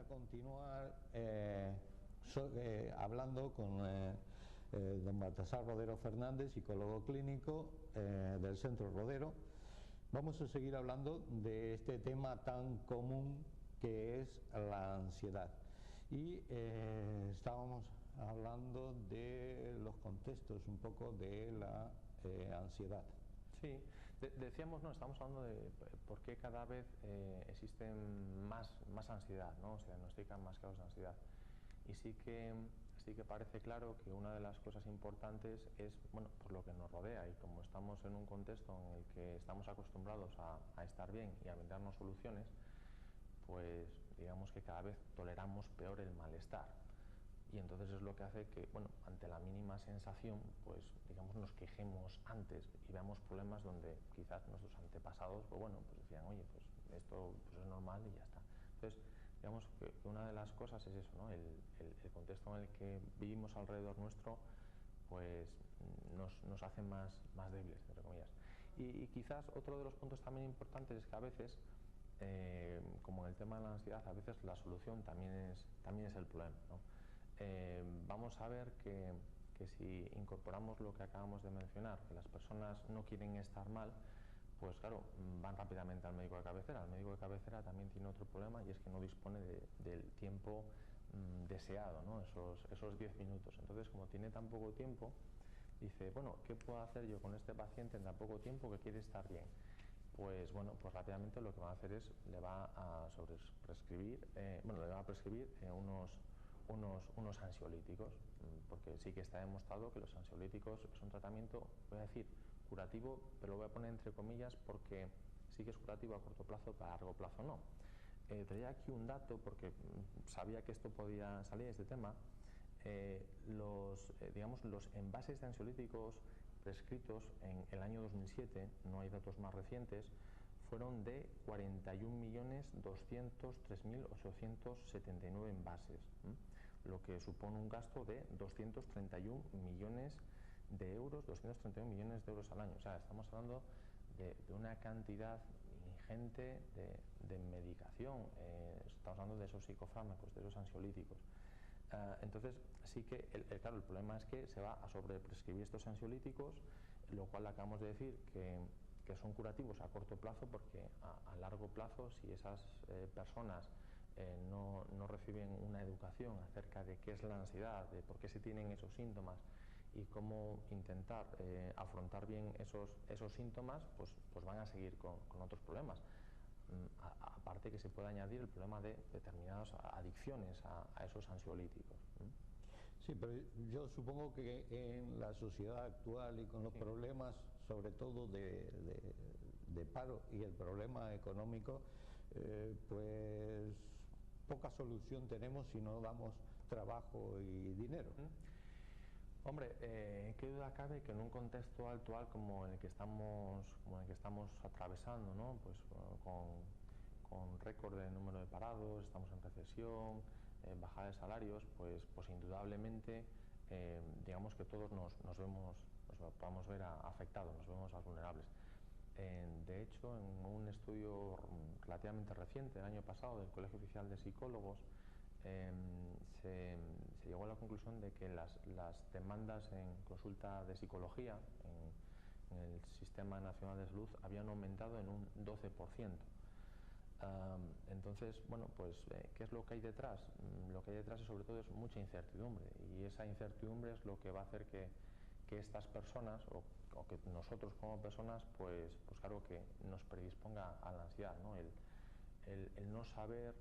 a continuar hablando con don Baltasar Rodero Fernández, psicólogo clínico del Centro Rodero. Vamos a seguir hablando de este tema tan común que es la ansiedad. Y estábamos hablando de los contextos un poco de la ansiedad. Sí, decíamos, no, estamos hablando de por qué cada vez existen más ansiedad, ¿no? Se diagnostican más casos de ansiedad. Y sí que parece claro que una de las cosas importantes es, bueno, por lo que nos rodea, y como estamos en un contexto en el que estamos acostumbrados a estar bien y a brindarnos soluciones, pues digamos que cada vez toleramos peor el malestar. Y entonces es lo que hace que, bueno, ante la mínima sensación, pues digamos nos quejemos antes y veamos problemas donde quizás nuestros antepasados, pues bueno, pues decían, oye, pues esto pues es normal y ya está. Entonces, digamos que una de las cosas es eso, ¿no? El contexto en el que vivimos alrededor nuestro, pues nos hace más débiles, entre comillas. Y quizás otro de los puntos también importantes es que a veces, como en el tema de la ansiedad, a veces la solución también es el problema, ¿no? Vamos a ver que si incorporamos lo que acabamos de mencionar, que las personas no quieren estar mal, pues claro, van rápidamente al médico de cabecera. El médico de cabecera también tiene otro problema, y es que no dispone del tiempo deseado, ¿no? Esos 10 minutos. Entonces, como tiene tan poco tiempo, dice, bueno, ¿qué puedo hacer yo con este paciente en tan poco tiempo que quiere estar bien? Pues bueno, pues rápidamente lo que va a hacer es, le va a prescribir unos ansiolíticos, porque sí que está demostrado que los ansiolíticos es un tratamiento, voy a decir, curativo, pero lo voy a poner entre comillas porque sí que es curativo a corto plazo, pero a largo plazo no. Traía aquí un dato porque sabía que esto podía salir, este tema. Los envases de ansiolíticos prescritos en el año 2007, no hay datos más recientes, fueron de 41.203.879 envases, lo que supone un gasto de 231 millones de euros, 231 millones de euros al año. O sea, estamos hablando de una cantidad ingente de medicación, estamos hablando de esos psicofármacos, de esos ansiolíticos. Entonces sí que claro, el problema es que se va a sobreprescribir estos ansiolíticos, lo cual acabamos de decir que son curativos a corto plazo, porque a largo plazo, si esas personas no reciben una educación acerca de qué es la ansiedad, de por qué se tienen esos síntomas y cómo intentar afrontar bien esos síntomas, pues van a seguir con otros problemas. Aparte que se puede añadir el problema de determinadas adicciones a esos ansiolíticos. Sí, pero yo supongo que en la sociedad actual y con los problemas, sobre todo de paro y el problema económico, pues poca solución tenemos si no damos trabajo y dinero. Hombre, qué duda cabe que en un contexto actual como el que estamos atravesando, ¿no? Pues con récord de número de parados, estamos en recesión, bajada de salarios, pues indudablemente digamos que todos nos podemos ver afectados, nos vemos vulnerables. De hecho, en un estudio relativamente reciente, el año pasado, del Colegio Oficial de Psicólogos, se llegó a la conclusión de que las demandas en consulta de psicología en el Sistema Nacional de Salud habían aumentado en un 12%. Entonces, bueno, pues ¿qué es lo que hay detrás? Lo que hay detrás sobre todo es mucha incertidumbre, y esa incertidumbre es lo que va a hacer que estas personas o que nosotros como personas pues claro que nos predisponga a la ansiedad, ¿no? El no saber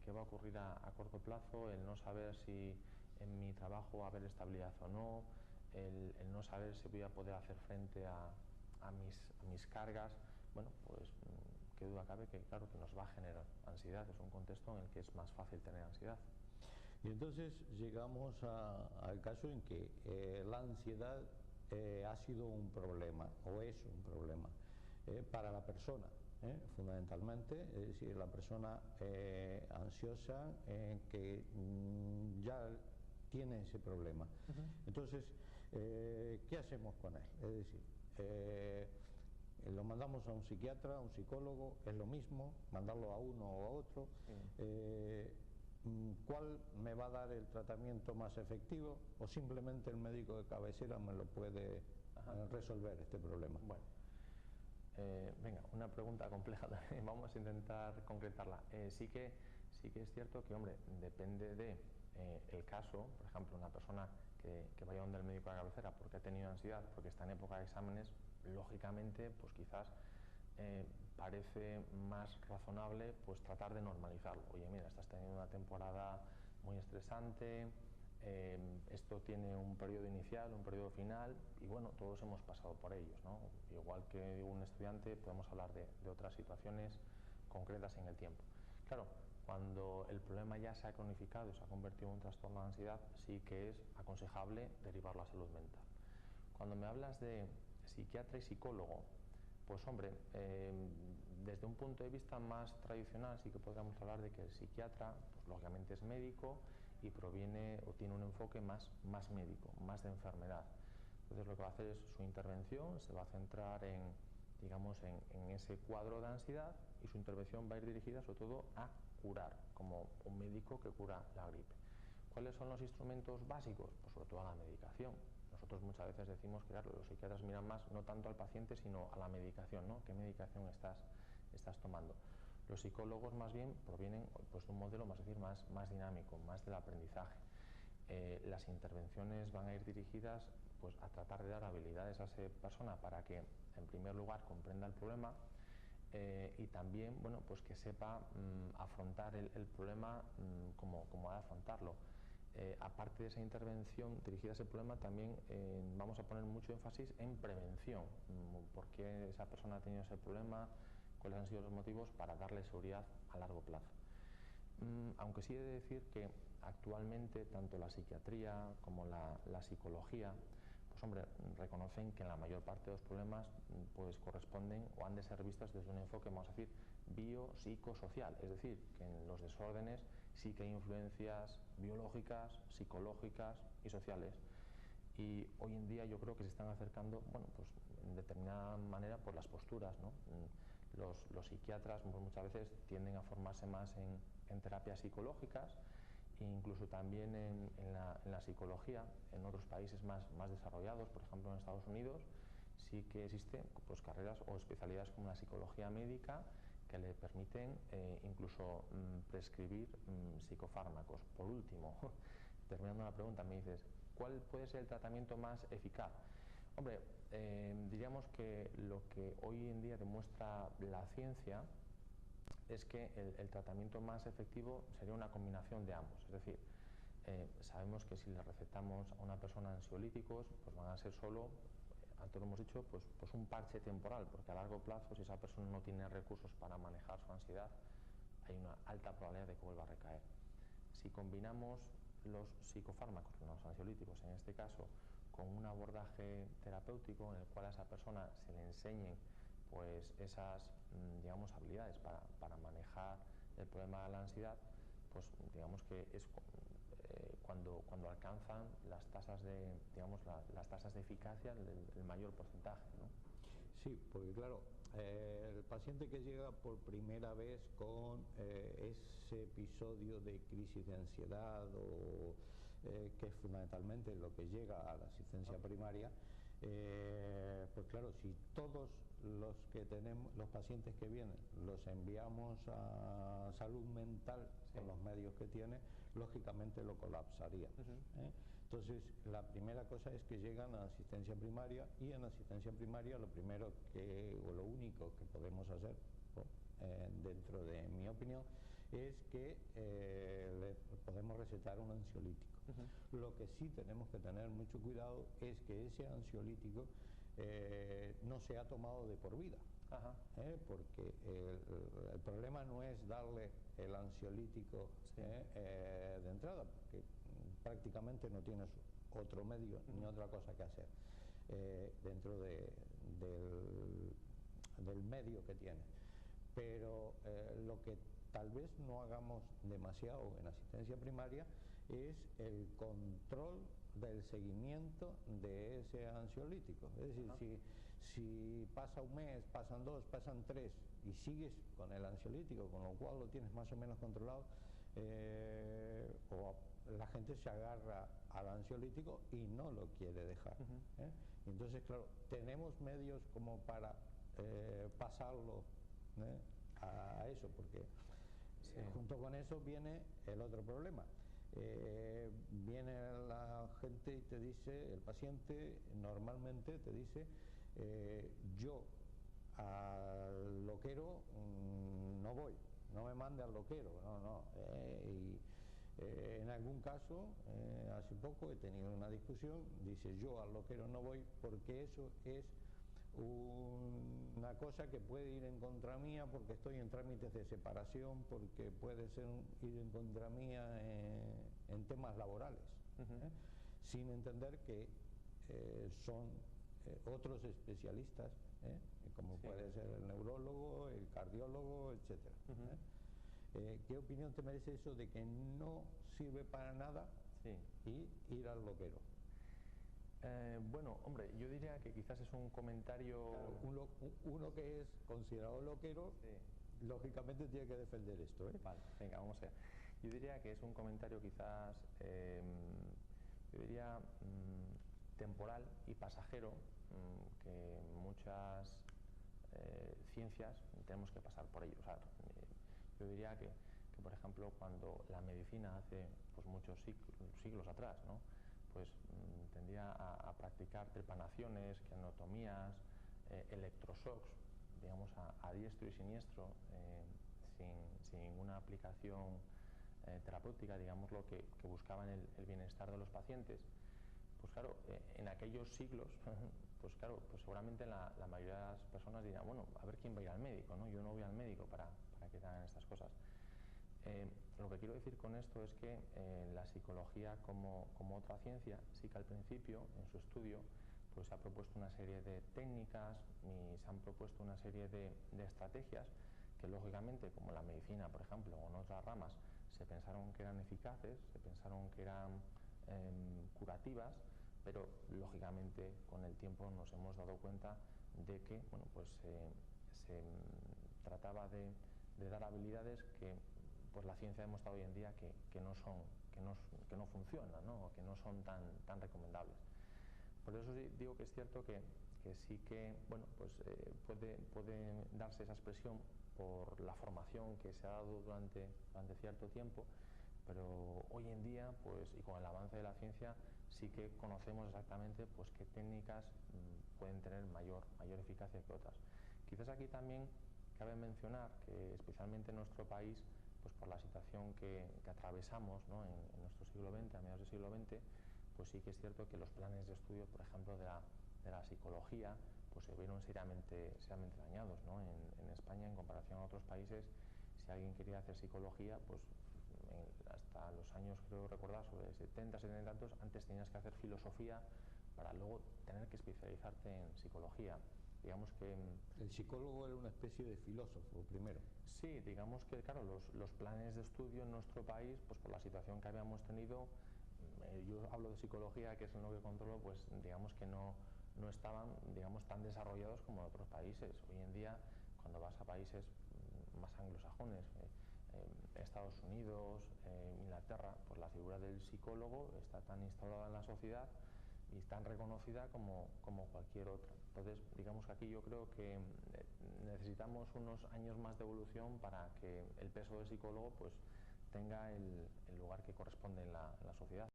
qué va a ocurrir a corto plazo, el no saber si en mi trabajo va a haber estabilidad o no, el no saber si voy a poder hacer frente a mis cargas. Bueno, pues qué duda cabe que claro que nos va a generar ansiedad, es un contexto en el que es más fácil tener ansiedad. Y entonces llegamos al caso en que la ansiedad ha sido un problema o es un problema para la persona, fundamentalmente, es decir, la persona ansiosa que ya tiene ese problema. Entonces, ¿qué hacemos con él? Es decir, lo mandamos a un psiquiatra, a un psicólogo, es lo mismo, mandarlo a uno o a otro. ¿cuál me va a dar el tratamiento más efectivo? ¿O simplemente el médico de cabecera me lo puede resolver este problema? Bueno, venga, una pregunta compleja también. Vamos a intentar concretarla. Sí que es cierto que, hombre, depende de el caso. Por ejemplo, una persona que vaya donde el médico de cabecera porque ha tenido ansiedad, porque está en época de exámenes, lógicamente, pues quizás parece más razonable pues tratar de normalizarlo. Oye, mira, estás teniendo una temporada muy estresante, esto tiene un periodo inicial, un periodo final, y bueno, todos hemos pasado por ellos, ¿no? Igual que un estudiante, podemos hablar de otras situaciones concretas en el tiempo. Claro, cuando el problema ya se ha cronificado y se ha convertido en un trastorno de ansiedad, sí que es aconsejable derivarlo a salud mental. Cuando me hablas de psiquiatra y psicólogo, pues hombre, desde un punto de vista más tradicional sí que podríamos hablar de que el psiquiatra, pues lógicamente es médico y proviene o tiene un enfoque más médico, más de enfermedad. Entonces lo que va a hacer es su intervención, se va a centrar digamos, en ese cuadro de ansiedad, y su intervención va a ir dirigida sobre todo a curar, como un médico que cura la gripe. ¿Cuáles son los instrumentos básicos? Pues sobre todo a la medicación. Nosotros muchas veces decimos que claro, los psiquiatras miran más no tanto al paciente sino a la medicación, ¿no? ¿Qué medicación estás tomando? Los psicólogos más bien provienen pues, de un modelo más dinámico, más del aprendizaje. Las intervenciones van a ir dirigidas pues, a tratar de dar habilidades a esa persona para que en primer lugar comprenda el problema, y también bueno, pues que sepa afrontar el problema como ha de afrontarlo. Aparte de esa intervención dirigida a ese problema, también vamos a poner mucho énfasis en prevención. ¿Por qué esa persona ha tenido ese problema? ¿Cuáles han sido los motivos? Para darle seguridad a largo plazo. Aunque sí he de decir que actualmente tanto la psiquiatría como la psicología, pues hombre, reconocen que en la mayor parte de los problemas pues corresponden o han de ser vistos desde un enfoque, vamos a decir, biopsicosocial, es decir, que en los desórdenes sí que hay influencias biológicas, psicológicas y sociales. Y hoy en día yo creo que se están acercando, bueno, pues en determinada manera por las posturas, ¿no? Los psiquiatras muchas veces tienden a formarse más en terapias psicológicas, e incluso también en la psicología. En otros países más desarrollados, por ejemplo en Estados Unidos, sí que existen pues, carreras o especialidades como la psicología médica que le permiten incluso prescribir psicofármacos. Por último, terminando la pregunta, me dices, ¿cuál puede ser el tratamiento más eficaz? Hombre, diríamos que lo que hoy en día demuestra la ciencia es que el tratamiento más efectivo sería una combinación de ambos. Es decir, sabemos que si le recetamos a una persona ansiolíticos, pues van a ser solo, antes lo hemos dicho, pues un parche temporal, porque a largo plazo, si esa persona no tiene recursos para manejar su ansiedad, hay una alta probabilidad de que vuelva a recaer. Si combinamos los psicofármacos, los ansiolíticos en este caso, con un abordaje terapéutico en el cual a esa persona se le enseñen pues esas digamos habilidades para manejar el problema de la ansiedad, pues digamos que es cuando alcanzan las tasas de digamos las tasas de eficacia el mayor porcentaje, ¿no? Sí, porque claro, el paciente que llega por primera vez con ese episodio de crisis de ansiedad o que es fundamentalmente lo que llega a la asistencia primaria, pues claro, si todos los pacientes que vienen los enviamos a salud mental con los medios que tiene, lógicamente lo colapsaría. Entonces, la primera cosa es que llegan a asistencia primaria, y en asistencia primaria lo primero o lo único que podemos hacer, dentro de mi opinión, es que le podemos recetar un ansiolítico. Lo que sí tenemos que tener mucho cuidado es que ese ansiolítico no sea tomado de por vida. Porque el problema no es darle el ansiolítico de entrada, porque prácticamente no tienes otro medio ni otra cosa que hacer dentro del medio que tienes. Pero lo que tal vez no hagamos demasiado en asistencia primaria es el control del seguimiento de ese ansiolítico. Es decir, si pasa un mes, pasan 2, pasan 3 y sigues con el ansiolítico, con lo cual lo tienes más o menos controlado, o la gente se agarra al ansiolítico y no lo quiere dejar. Entonces, claro, tenemos medios como para pasarlo a eso, porque junto con eso viene el otro problema. Viene la gente y te dice, el paciente normalmente te dice, yo al loquero no voy, no me mande al loquero, no. En algún caso, hace poco he tenido una discusión, dice, yo al loquero no voy porque eso es una cosa que puede ir en contra mía porque estoy en trámites de separación, porque puede ser ir en contra mía en temas laborales, sin entender que son otros especialistas, como puede ser el neurólogo, el cardiólogo, etcétera. ¿Qué opinión te merece eso de que no sirve para nada y ir al loquero? Bueno, hombre, yo diría que quizás es un comentario... Claro, uno que es considerado loquero, lógicamente tiene que defender esto. Vale, venga, vamos allá. Yo diría que es un comentario quizás, yo diría, temporal y pasajero, que muchas ciencias tenemos que pasar por ello. O sea, yo diría que, por ejemplo, cuando la medicina hace pues, muchos siglos atrás, ¿no? Pues tendía a practicar trepanaciones, craniotomías, electroshocks, digamos, a diestro y siniestro, sin ninguna aplicación terapéutica, digamos, lo que buscaban el bienestar de los pacientes. Pues claro, en aquellos siglos, pues claro, pues seguramente la mayoría de las personas dirán, bueno, a ver quién va a ir al médico, ¿no? Yo no voy al médico para que te hagan estas cosas. Lo que quiero decir con esto es que la psicología como otra ciencia sí que al principio en su estudio pues se ha propuesto una serie de técnicas y se han propuesto una serie de estrategias que lógicamente como la medicina por ejemplo o en otras ramas se pensaron que eran eficaces, se pensaron que eran curativas, pero lógicamente con el tiempo nos hemos dado cuenta de que bueno, pues, se trataba de dar habilidades que pues la ciencia ha demostrado hoy en día que no funcionan, ¿no? O que no son tan recomendables. Por eso sí digo que es cierto que sí que bueno, pues, puede darse esa expresión por la formación que se ha dado durante cierto tiempo, pero hoy en día pues, y con el avance de la ciencia sí que conocemos exactamente pues, qué técnicas pueden tener mayor eficacia que otras. Quizás aquí también cabe mencionar que especialmente en nuestro país pues por la situación que atravesamos, ¿no? en nuestro siglo XX, a mediados del siglo XX, pues sí que es cierto que los planes de estudio, por ejemplo, de la psicología, pues se vieron seriamente dañados, ¿no? En España, en comparación a otros países, si alguien quería hacer psicología, pues hasta los años, creo recordar, sobre 70, 70 y tantos, antes tenías que hacer filosofía para luego tener que especializarte en psicología. Digamos que el psicólogo era una especie de filósofo primero. Sí, digamos que claro, los planes de estudio en nuestro país, pues por la situación que habíamos tenido, yo hablo de psicología, que es lo que controlo, pues digamos que no estaban, digamos, tan desarrollados como en otros países. Hoy en día, cuando vas a países más anglosajones, Estados Unidos, Inglaterra, pues la figura del psicólogo está tan instaurada en la sociedad y tan reconocida como cualquier otra. Entonces, digamos que aquí yo creo que necesitamos unos años más de evolución para que el peso del psicólogo pues tenga el lugar que corresponde en la sociedad.